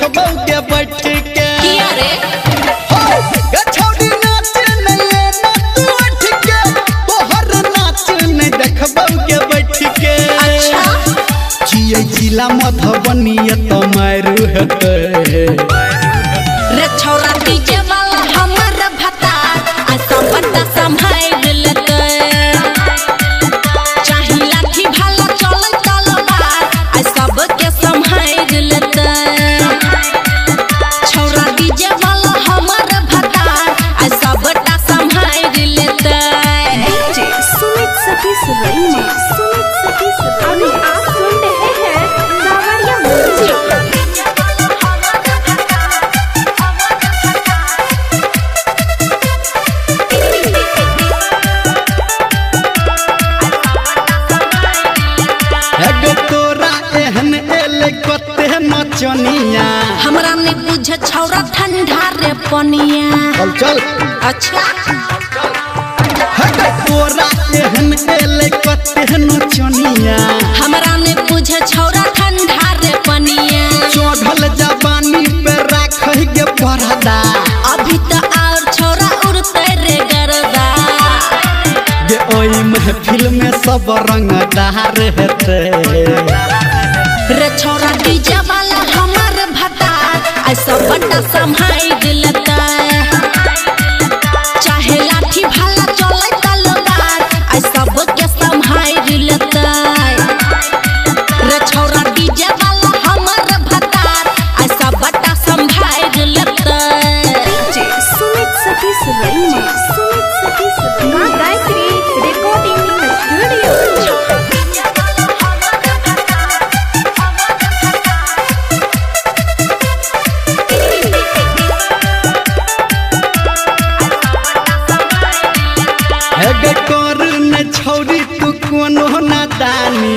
देखबौ के बैठ के किया रे गछौड़ी नाच नहीं ना तू उठ के तोहर नाच नहीं देखबौ के बैठ के अच्छा जियै जिला मधुबनी त मारू हेतै रे छौरा डीजे वाला हमर भता आ सब बड़ा संभाल लेते चाही लाठी भाला चले तलवार आ सब के संभाल लेते छौरा डीजे वाला हमर भता आ सब बड़ा संभाल लेते डीजे सुमित सतीश रईमा अभी आप सुन रहे हैं सावरिया म्यूजिक। तोरा एहन एले कते नचनिया हमरा ने बुझे छौरा ठंडा रे पनिया चल अच्छा तोरा एहन एले कते नचनिया हमरा ने बुझे छौरा ठंडा रे पनिया चढ़ल जवानी पे राखै के परदा अभी तो और छौरा उड़ते रे गरदा गे ओई महफिल में सब रंगदार हेतै रे छौरा डीजे वाला हमर भता ऐसा बड़ा संभाल लेता चाहे लाठी भाला चले तलवार ऐसा के संभाल लेता रे छौरा डीजे वाला हमर भता ऐसा बड़ा संभाल लेता डीजे सुमित सतीश रईमा मां गायत्री रिकॉर्डिंग स्टूडियो। गे कर न छौरी तू कोनो नादानी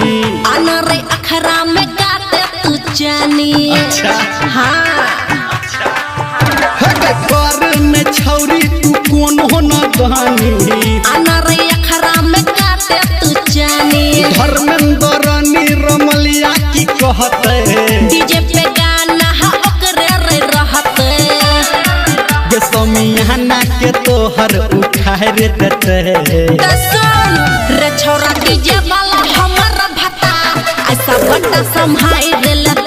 अनरे अखरा में गाते तू जानी अच्छा हाँ गे कर न छौरी तू कोनो नादानी अनरे अखरा में गाते तू जानी धर्मेंद्र निरमलिया की कहते डीजे पे गाना हा ओकरे रे रहते गे समियाना के तोहर उखाड़ देते त सुन रे छौरा डीजे वाला हमर भता ऐसा बड़ा संभाल लेता